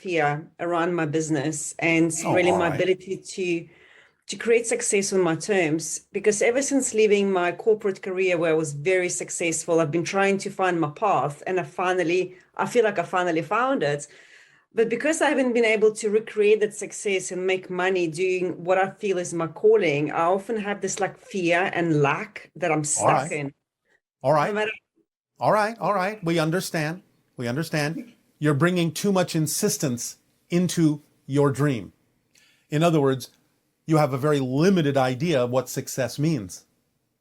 fear around my business and Oh, really all my right. ability to create success on my terms. Because ever since leaving my corporate career where I was very successful, I've been trying to find my path, and I feel like I finally found it. But because I haven't been able to recreate that success and make money doing what I feel is my calling, I often have this like fear and lack that I'm All stuck right. in. All No right. matter. All right. All right. We understand. We understand. You're bringing too much insistence into your dream. In other words, you have a very limited idea of what success means.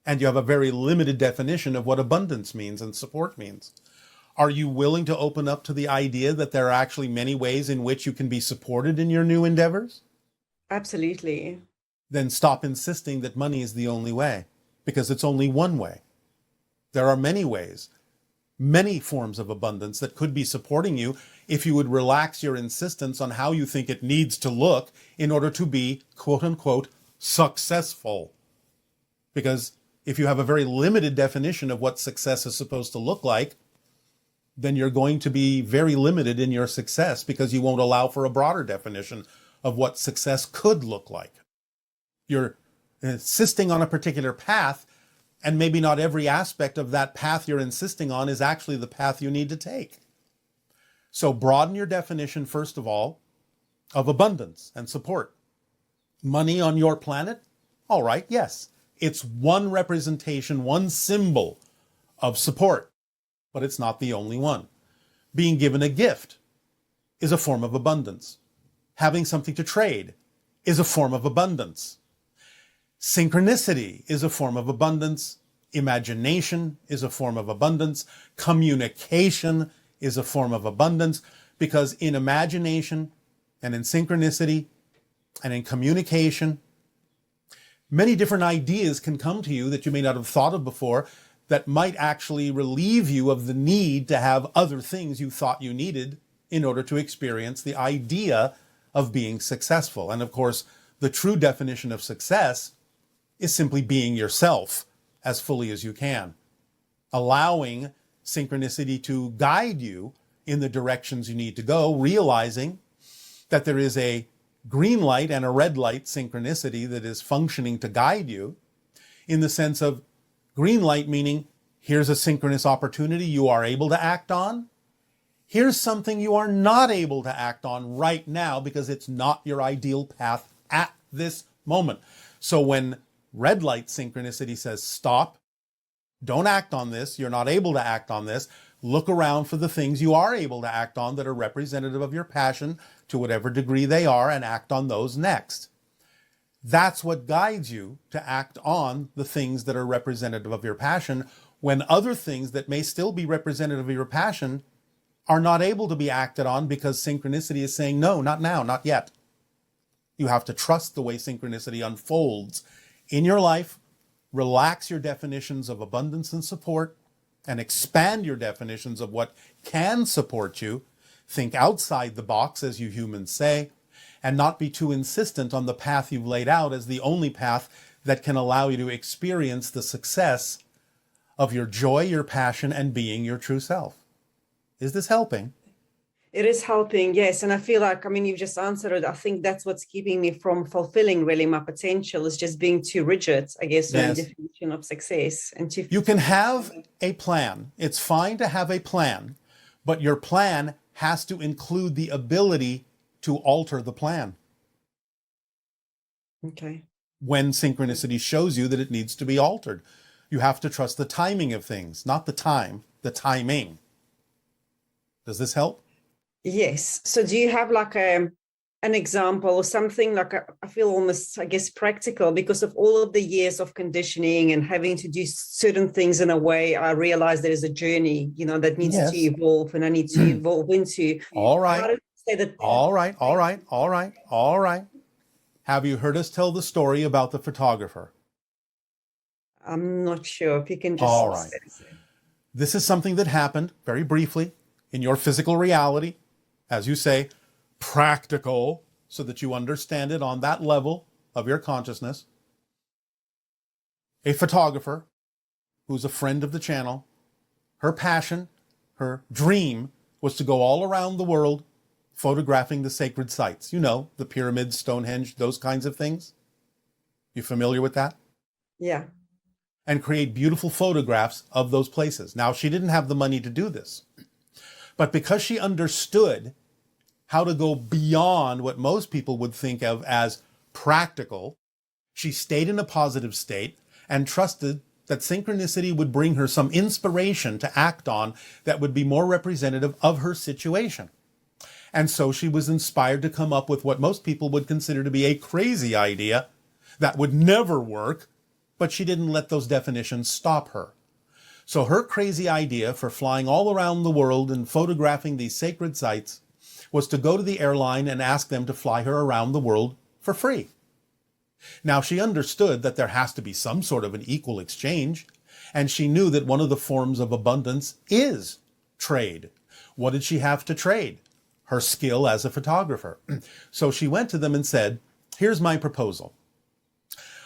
And you have a very limited definition of what abundance means and support means. Are you willing to open up to the idea that there are actually many ways in which you can be supported in your new endeavors? Absolutely. Then stop insisting that money is the only way, because it's only one way. There are many ways, many forms of abundance that could be supporting you if you would relax your insistence on how you think it needs to look in order to be, quote unquote, successful. Because if you have a very limited definition of what success is supposed to look like, then you're going to be very limited in your success because you won't allow for a broader definition of what success could look like. You're insisting on a particular path, and maybe not every aspect of that path you're insisting on is actually the path you need to take. So broaden your definition, first of all, of abundance and support. Money on your planet? All right, yes. It's one representation, one symbol of support, but it's not the only one. Being given a gift is a form of abundance. Having something to trade is a form of abundance. Synchronicity is a form of abundance. Imagination is a form of abundance. Communication is a form of abundance, because in imagination and in synchronicity and in communication, many different ideas can come to you that you may not have thought of before that might actually relieve you of the need to have other things you thought you needed in order to experience the idea of being successful. And of course, the true definition of success is simply being yourself as fully as you can, allowing synchronicity to guide you in the directions you need to go, realizing that there is a green light and a red light synchronicity that is functioning to guide you, in the sense of green light meaning here's a synchronous opportunity you are able to act on. Here's something you are not able to act on right now because it's not your ideal path at this moment. So when red light synchronicity says stop, don't act on this, you're not able to act on this, look around for the things you are able to act on that are representative of your passion to whatever degree they are, and act on those next. That's what guides you to act on the things that are representative of your passion, when other things that may still be representative of your passion are not able to be acted on because synchronicity is saying, no, not now, not yet. You have to trust the way synchronicity unfolds in your life, relax your definitions of abundance and support, and expand your definitions of what can support you. Think outside the box, as you humans say, and not be too insistent on the path you've laid out as the only path that can allow you to experience the success of your joy, your passion, and being your true self. Is this helping? It is helping, yes. And I feel like, I mean, you've just answered it. I think that's what's keeping me from fulfilling really my potential, is just being too rigid, I guess, around Yes. definition of success. And to You can have a plan. It's fine to have a plan, but your plan has to include the ability to alter the plan okay. when synchronicity shows you that it needs to be altered. You have to trust the timing of things, not the time, the timing. Does this help? Yes. So do you have like an example or something like I feel almost, I guess, practical, because of all of the years of conditioning and having to do certain things in a way, I realize there is a journey, that needs to Yes. evolve, and I need to evolve into. All How right. do you say that? All right. All right. All right. All right. Have you heard us tell the story about the photographer? I'm not sure if you can All just right. This is something that happened very briefly in your physical reality, as you say, practical, so that you understand it on that level of your consciousness. A photographer who's a friend of the channel, her passion, her dream was to go all around the world photographing the sacred sites. You know, the pyramids, Stonehenge, those kinds of things. You familiar with that? Yeah. And create beautiful photographs of those places. Now, she didn't have the money to do this, but because she understood how to go beyond what most people would think of as practical, she stayed in a positive state and trusted that synchronicity would bring her some inspiration to act on that would be more representative of her situation. And so she was inspired to come up with what most people would consider to be a crazy idea that would never work, but she didn't let those definitions stop her. So her crazy idea for flying all around the world and photographing these sacred sites was to go to the airline and ask them to fly her around the world for free. Now, she understood that there has to be some sort of an equal exchange, and she knew that one of the forms of abundance is trade. What did she have to trade? Her skill as a photographer. So she went to them and said, here's my proposal.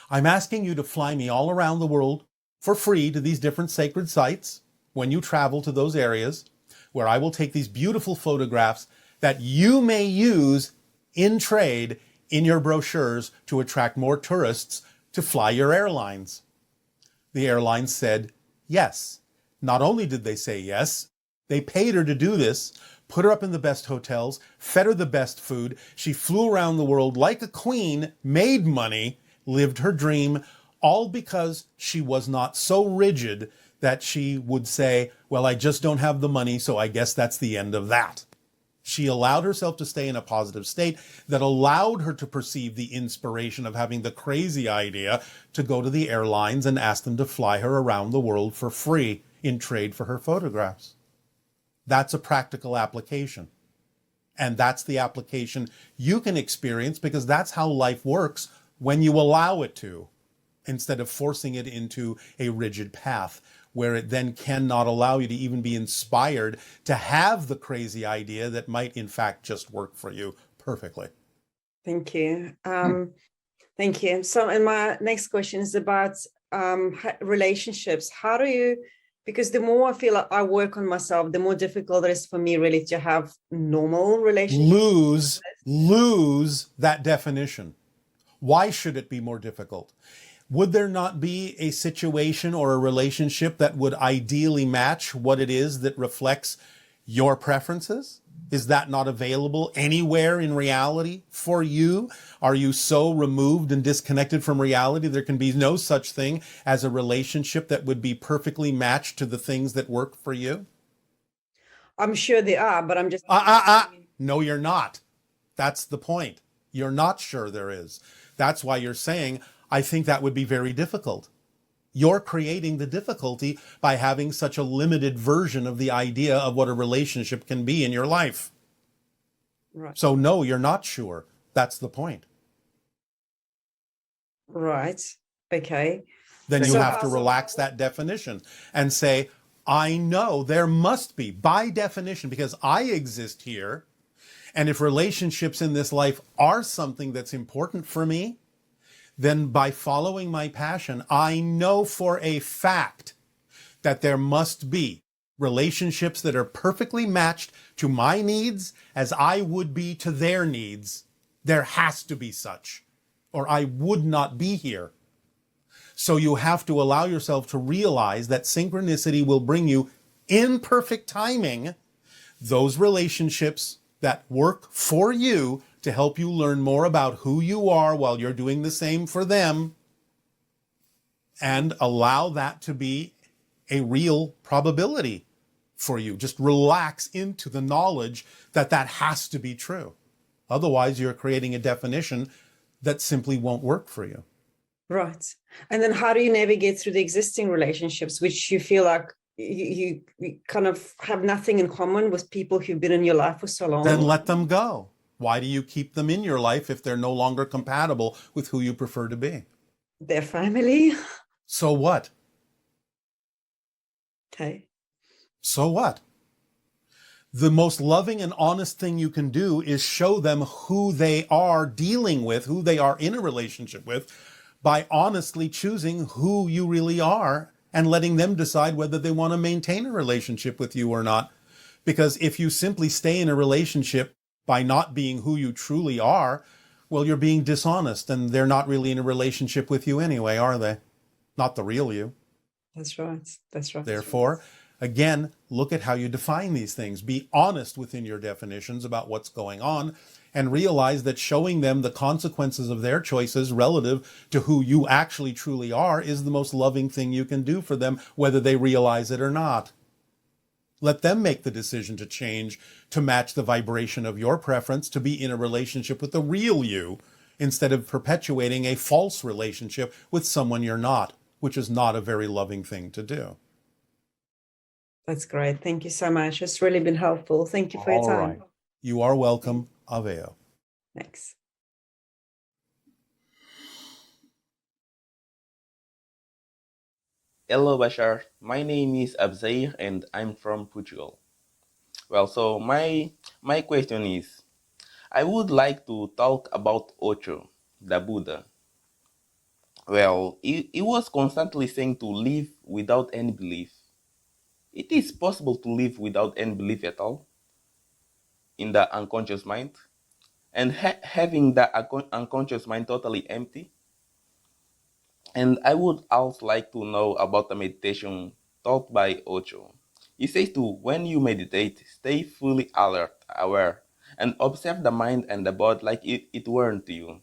I'm asking you to fly me all around the world for free to these different sacred sites when you travel to those areas, where I will take these beautiful photographs that you may use in trade in your brochures to attract more tourists to fly your airlines. The airlines said yes. Not only did they say yes, they paid her to do this, put her up in the best hotels, fed her the best food. She flew around the world like a queen, made money, lived her dream, all because she was not so rigid that she would say, well, I just don't have the money, so I guess that's the end of that. She allowed herself to stay in a positive state that allowed her to perceive the inspiration of having the crazy idea to go to the airlines and ask them to fly her around the world for free in trade for her photographs. That's a practical application. And that's the application you can experience, because that's how life works when you allow it to, instead of forcing it into a rigid path where it then cannot allow you to even be inspired to have the crazy idea that might in fact just work for you perfectly. Thank you. Thank you. So, and my next question is about relationships. How do you, because the more I feel like I work on myself, the more difficult it is for me really to have normal relationships. Lose that definition. Why should it be more difficult? Would there not be a situation or a relationship that would ideally match what it is that reflects your preferences? Is that not available anywhere in reality for you? Are you so removed and disconnected from reality there can be no such thing as a relationship that would be perfectly matched to the things that work for you? I'm sure they are, but I'm just... No, you're not. That's the point. You're not sure there is. That's why you're saying, I think that would be very difficult. You're creating the difficulty by having such a limited version of the idea of what a relationship can be in your life. Right. So no, you're not sure. That's the point. Right. Okay. Then you have to relax that definition and say, I know there must be, by definition, because I exist here, and if relationships in this life are something that's important for me, then by following my passion, I know for a fact that there must be relationships that are perfectly matched to my needs as I would be to their needs. There has to be such, or I would not be here. So you have to allow yourself to realize that synchronicity will bring you, in perfect timing, those relationships that work for you to help you learn more about who you are while you're doing the same for them, and allow that to be a real probability for you. Just relax into the knowledge that that has to be true. Otherwise, you're creating a definition that simply won't work for you. Right. And then how do you navigate through the existing relationships, which you feel like you kind of have nothing in common with people who've been in your life for so long? Then let them go. Why do you keep them in your life if they're no longer compatible with who you prefer to be? Their family. So what? Okay. So what? The most loving and honest thing you can do is show them who they are dealing with, who they are in a relationship with, by honestly choosing who you really are and letting them decide whether they want to maintain a relationship with you or not. Because if you simply stay in a relationship by not being who you truly are, well, you're being dishonest, and they're not really in a relationship with you anyway, are they? Not the real you. That's right. That's right. Therefore, again, look at how you define these things. Be honest within your definitions about what's going on, and realize that showing them the consequences of their choices relative to who you actually truly are is the most loving thing you can do for them, whether they realize it or not. Let them make the decision to change to match the vibration of your preference to be in a relationship with the real you, instead of perpetuating a false relationship with someone you're not, which is not a very loving thing to do. That's great. Thank you so much. It's really been helpful. Thank you for your All time. right. You are welcome. Aveo. Thanks. Hello, Bashar. My name is Abzair and I'm from Portugal. Well, so my question is, I would like to talk about Osho, the Buddha. Well, he was constantly saying to live without any belief. It is possible to live without any belief at all in the unconscious mind, and having the unconscious mind totally empty. And I would also like to know about the meditation taught by Osho. He says to, when you meditate, stay fully alert, aware, and observe the mind and the body like it weren't you.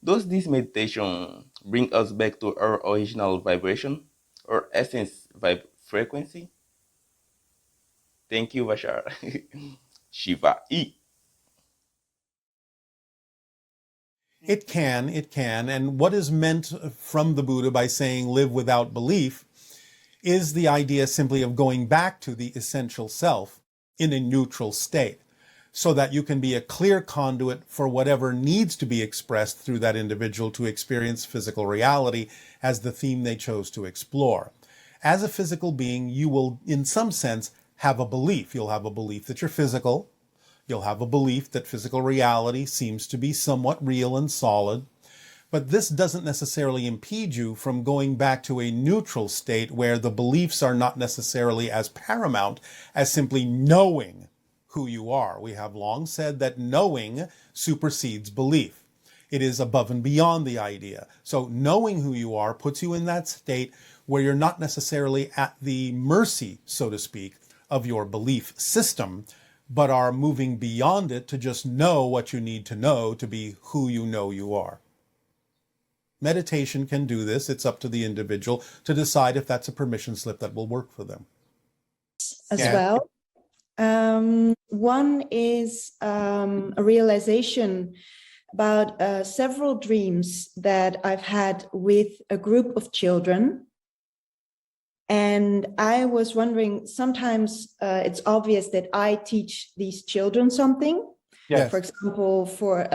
Does this meditation bring us back to our original vibration or essence frequency? Thank you, Bashar. Shiva E. It can. And what is meant from the Buddha by saying live without belief is the idea simply of going back to the essential self in a neutral state, so that you can be a clear conduit for whatever needs to be expressed through that individual to experience physical reality as the theme they chose to explore. As a physical being, you will, in some sense, have a belief. You'll have a belief that you're physical. You'll have a belief that physical reality seems to be somewhat real and solid. But this doesn't necessarily impede you from going back to a neutral state where the beliefs are not necessarily as paramount as simply knowing who you are. We have long said that knowing supersedes belief. It is above and beyond the idea. So knowing who you are puts you in that state where you're not necessarily at the mercy, so to speak, of your belief system, but are moving beyond it to just know what you need to know to be who you know you are. Meditation can do this. It's up to the individual to decide if that's a permission slip that will work for them. As well. One is a realization about several dreams that I've had with a group of children. And I was wondering, sometimes it's obvious that I teach these children something. Yes. For example, for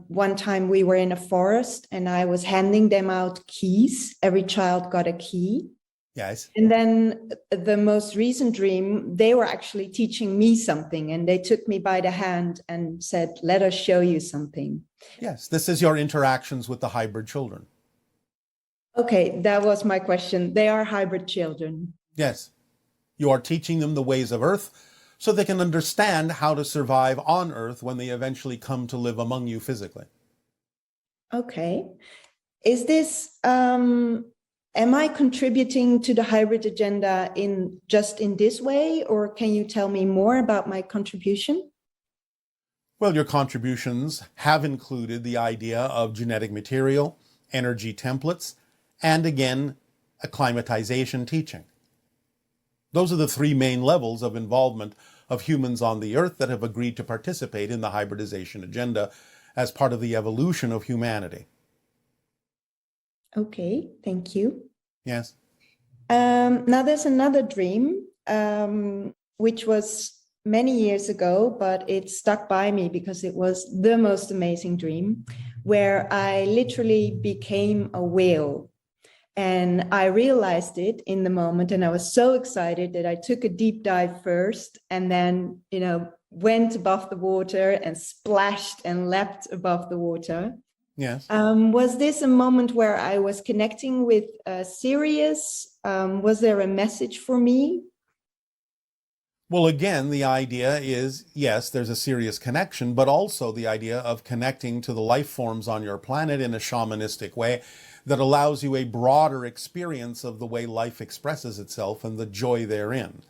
one time we were in a forest and I was handing them out keys. Every child got a key. Yes. And then the most recent dream, they were actually teaching me something, and they took me by the hand and said, let us show you something. Yes, this is your interactions with the hybrid children. Okay, that was my question. They are hybrid children. Yes. You are teaching them the ways of Earth so they can understand how to survive on Earth when they eventually come to live among you physically. Okay. Is this, am I contributing to the hybrid agenda in this way, or can you tell me more about my contribution? Well, your contributions have included the idea of genetic material, energy templates, and again, acclimatization teaching. Those are the three main levels of involvement of humans on the Earth that have agreed to participate in the hybridization agenda as part of the evolution of humanity. Okay, thank you. Yes. Now there's another dream, which was many years ago, but it stuck by me because it was the most amazing dream, where I literally became a whale. And I realized it in the moment, and I was so excited that I took a deep dive first and then, went above the water and splashed and leapt above the water. Yes. Was this a moment where I was connecting with Sirius? Was there a message for me? Well, again, the idea is, yes, there's a serious connection, but also the idea of connecting to the life forms on your planet in a shamanistic way that allows you a broader experience of the way life expresses itself and the joy therein.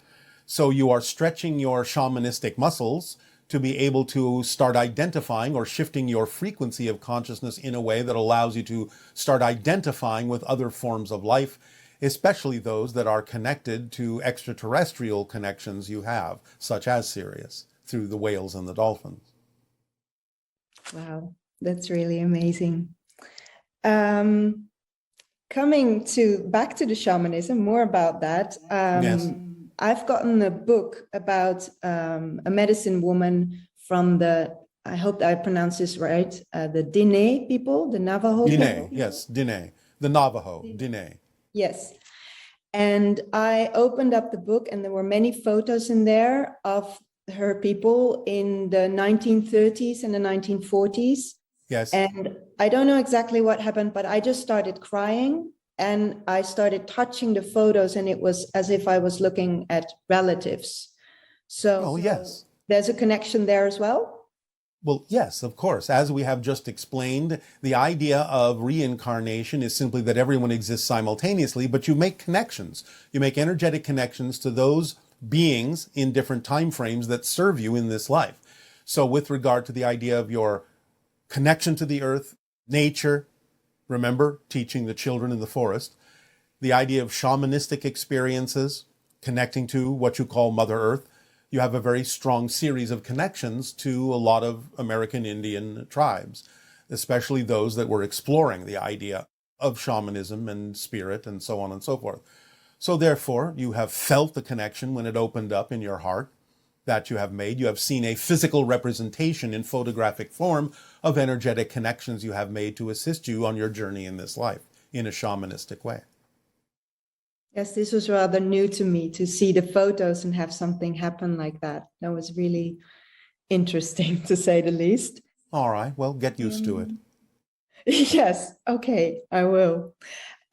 So you are stretching your shamanistic muscles to be able to start identifying or shifting your frequency of consciousness in a way that allows you to start identifying with other forms of life, especially those that are connected to extraterrestrial connections you have, such as Sirius, through the whales and the dolphins. Wow, that's really amazing. Coming back to the shamanism, more about that. Yes. I've gotten a book about a medicine woman from I hope I pronounce this right, the Diné people, the Navajo Diné, people. yes, Diné. The Navajo, Diné. Yes. And I opened up the book and there were many photos in there of her people in the 1930s and the 1940s. Yes. And I don't know exactly what happened, but I just started crying and I started touching the photos and it was as if I was looking at relatives. So yes. There's a connection there as well? Well, yes, of course. As we have just explained, the idea of reincarnation is simply that everyone exists simultaneously, but you make connections. You make energetic connections to those beings in different time frames that serve you in this life. So with regard to the idea of your connection to the earth, nature, remember, teaching the children in the forest, the idea of shamanistic experiences, connecting to what you call Mother Earth, you have a very strong series of connections to a lot of American Indian tribes, especially those that were exploring the idea of shamanism and spirit and so on and so forth. So therefore, you have felt the connection when it opened up in your heart that you have made. You have seen a physical representation in photographic form of energetic connections you have made to assist you on your journey in this life in a shamanistic way. Yes, this was rather new to me to see the photos and have something happen like that. That was really interesting, to say the least. All right, well, get used to it. Yes, okay, I will.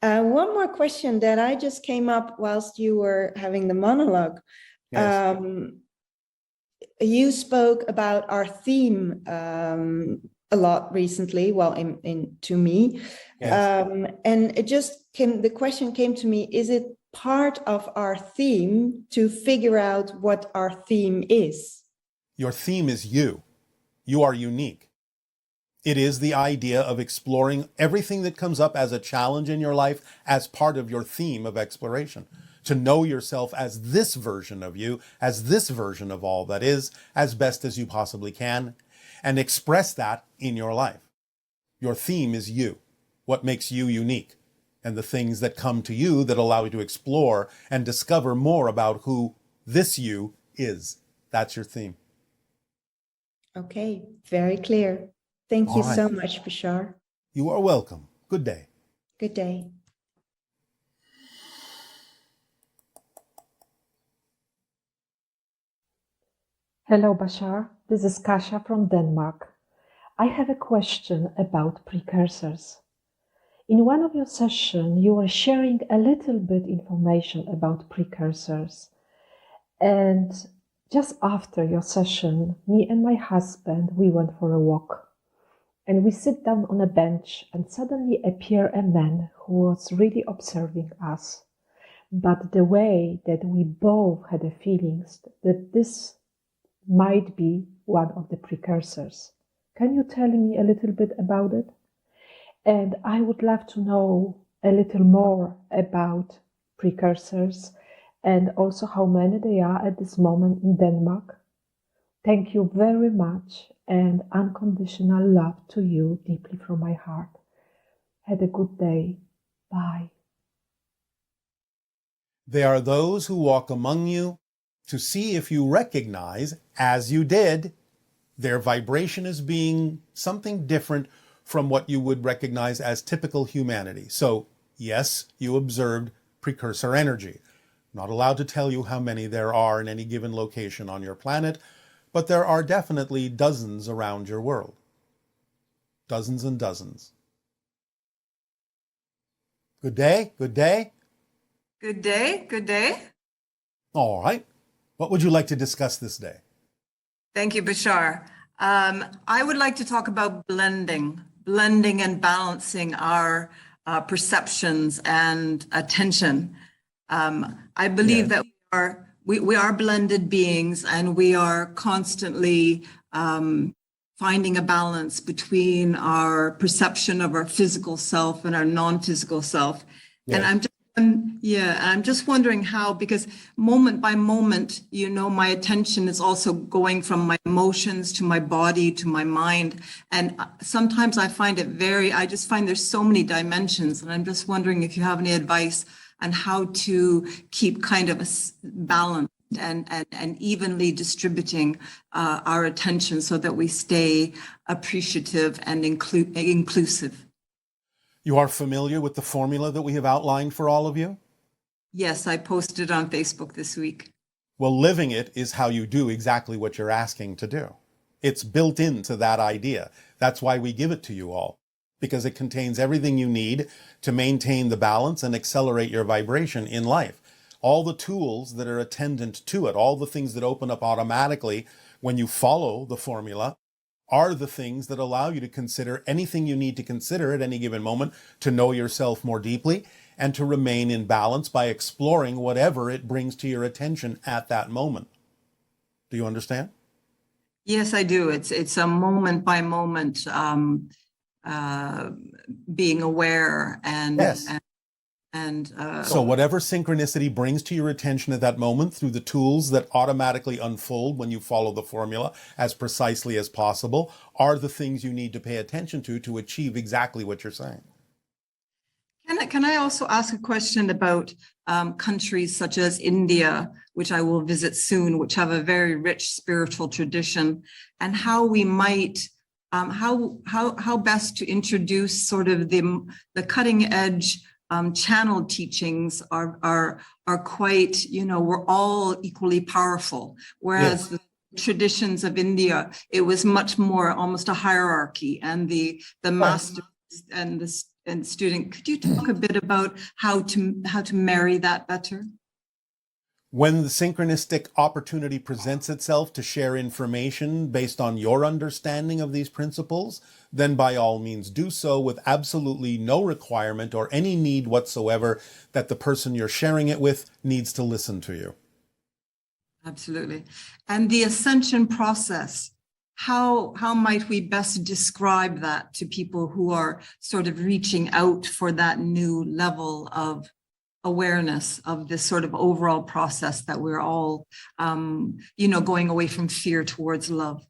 One more question that I just came up whilst you were having the monologue. Yes. You spoke about our theme a lot recently, well, to me. Yes. And the question came to me, is it part of our theme to figure out what our theme is? Your theme is you. You are unique. It is the idea of exploring everything that comes up as a challenge in your life as part of your theme of exploration. To know yourself as this version of you, as this version of all that is, as best as you possibly can, and express that in your life. Your theme is you, what makes you unique, and the things that come to you that allow you to explore and discover more about who this you is. That's your theme. Okay, very clear. Thank you so much, Bashar. You are welcome. Good day. Good day. Hello, Bashar. This is Kasia from Denmark. I have a question about precursors. In one of your sessions, you were sharing a little bit information about precursors. And just after your session, me and my husband, we went for a walk. And we sit down on a bench and suddenly appear a man who was really observing us. But the way that we both had the feelings that this might be one of the precursors. Can you tell me a little bit about it? And I would love to know a little more about precursors and also how many there are at this moment in Denmark. Thank you very much and unconditional love to you deeply from my heart. Have a good day. Bye. They are those who walk among you to see if you recognize, as you did, their vibration as being something different from what you would recognize as typical humanity. So, yes, you observed precursor energy. Not allowed to tell you how many there are in any given location on your planet, but there are definitely dozens around your world. Dozens and dozens. Good day, good day. Good day, good day. All right. What would you like to discuss this day? Thank you, Bashar. I would like to talk about blending and balancing our perceptions and attention. I believe that we are blended beings, and we are constantly finding a balance between our perception of our physical self and our non-physical self. Yes. And I'm just wondering how, because moment by moment, my attention is also going from my emotions to my body to my mind. And sometimes I just find there's so many dimensions, and I'm just wondering if you have any advice on how to keep kind of a balance and evenly distributing our attention so that we stay appreciative and inclusive. You are familiar with the formula that we have outlined for all of you? Yes, I posted on Facebook this week. Well, living it is how you do exactly what you're asking to do. It's built into that idea. That's why we give it to you all, because it contains everything you need to maintain the balance and accelerate your vibration in life. All the tools that are attendant to it, all the things that open up automatically when you follow the formula, are the things that allow you to consider anything you need to consider at any given moment to know yourself more deeply and to remain in balance by exploring whatever it brings to your attention at that moment. Do you understand? Yes, I do. It's a moment by moment being aware and Yes. So whatever synchronicity brings to your attention at that moment through the tools that automatically unfold when you follow the formula as precisely as possible are the things you need to pay attention to achieve exactly what you're saying. Can I also ask a question about countries such as India, which I will visit soon, which have a very rich spiritual tradition, and how we might how best to introduce sort of the cutting edge channel teachings are quite, we're all equally powerful. Whereas the traditions of India, it was much more almost a hierarchy, and the master and the student. Could you talk a bit about how to marry that better? When the synchronistic opportunity presents itself to share information based on your understanding of these principles, then by all means do so with absolutely no requirement or any need whatsoever that the person you're sharing it with needs to listen to you. Absolutely. And the ascension process, how might we best describe that to people who are sort of reaching out for that new level of awareness of this sort of overall process that we're all, going away from fear towards love?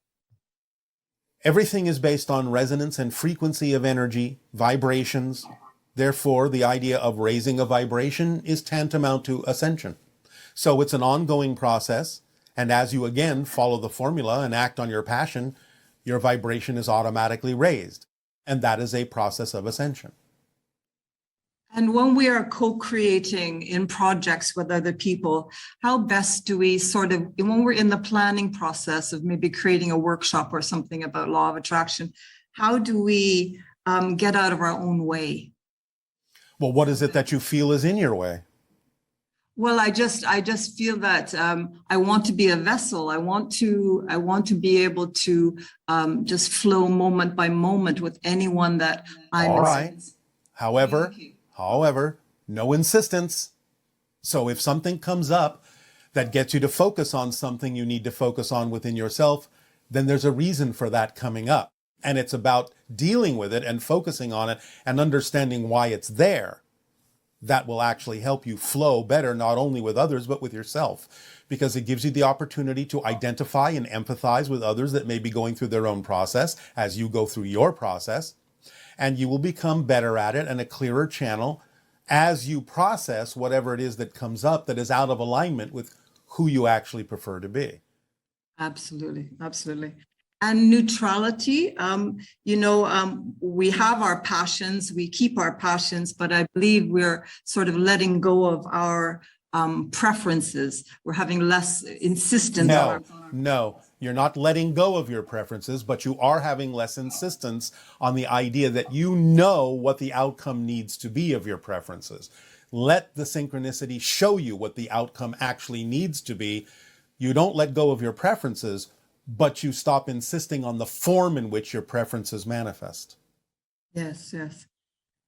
Everything is based on resonance and frequency of energy, vibrations. Therefore, the idea of raising a vibration is tantamount to ascension. So it's an ongoing process. And as you again follow the formula and act on your passion, your vibration is automatically raised. And that is a process of ascension. And when we are co-creating in projects with other people, how best do we sort of, when we're in the planning process of maybe creating a workshop or something about law of attraction, how do we get out of our own way? Well, what is it that you feel is in your way? Well, I just feel that I want to be a vessel. I want to be able to just flow moment by moment with anyone that I'm. All right. However, no insistence. So if something comes up that gets you to focus on something you need to focus on within yourself, then there's a reason for that coming up. And it's about dealing with it and focusing on it and understanding why it's there. That will actually help you flow better, not only with others, but with yourself, because it gives you the opportunity to identify and empathize with others that may be going through their own process as you go through your process. And you will become better at it and a clearer channel as you process whatever it is that comes up that is out of alignment with who you actually prefer to be. Absolutely, absolutely. And neutrality, we have our passions, we keep our passions, but I believe we're sort of letting go of our preferences. We're having less insistence. No, you're not letting go of your preferences, but you are having less insistence on the idea that you know what the outcome needs to be of your preferences. Let the synchronicity show you what the outcome actually needs to be You don't let go of your preferences, but you stop insisting on the form in which your preferences manifest. Yes, yes.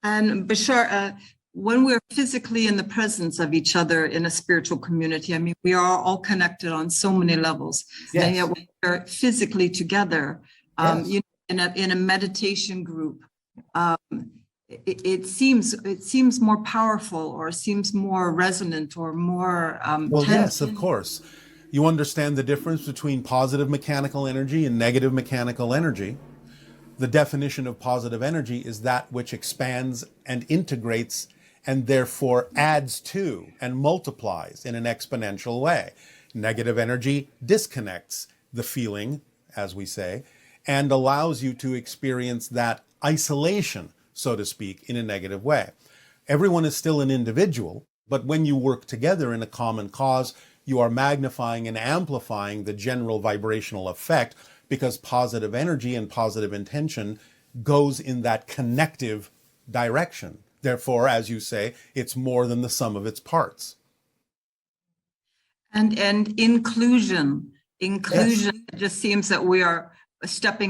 And Bashar, when we're physically in the presence of each other in a spiritual community, I mean, we are all connected on so many levels. Yes. And yet when we're physically together, Yes. you know, in a meditation group, it seems more powerful, or seems more resonant, or more Well, tense. yes, of course. You understand the difference between positive mechanical energy and negative mechanical energy. The definition of positive energy is that which expands and integrates and therefore adds to and multiplies in an exponential way. Negative energy disconnects the feeling, as we say, and allows you to experience that isolation, so to speak, in a negative way. Everyone is still an individual, but when you work together in a common cause, you are magnifying and amplifying the general vibrational effect, because positive energy and positive intention goes in that connective direction. Therefore, as you say, it's more than the sum of its parts. And inclusion, it just seems that we are stepping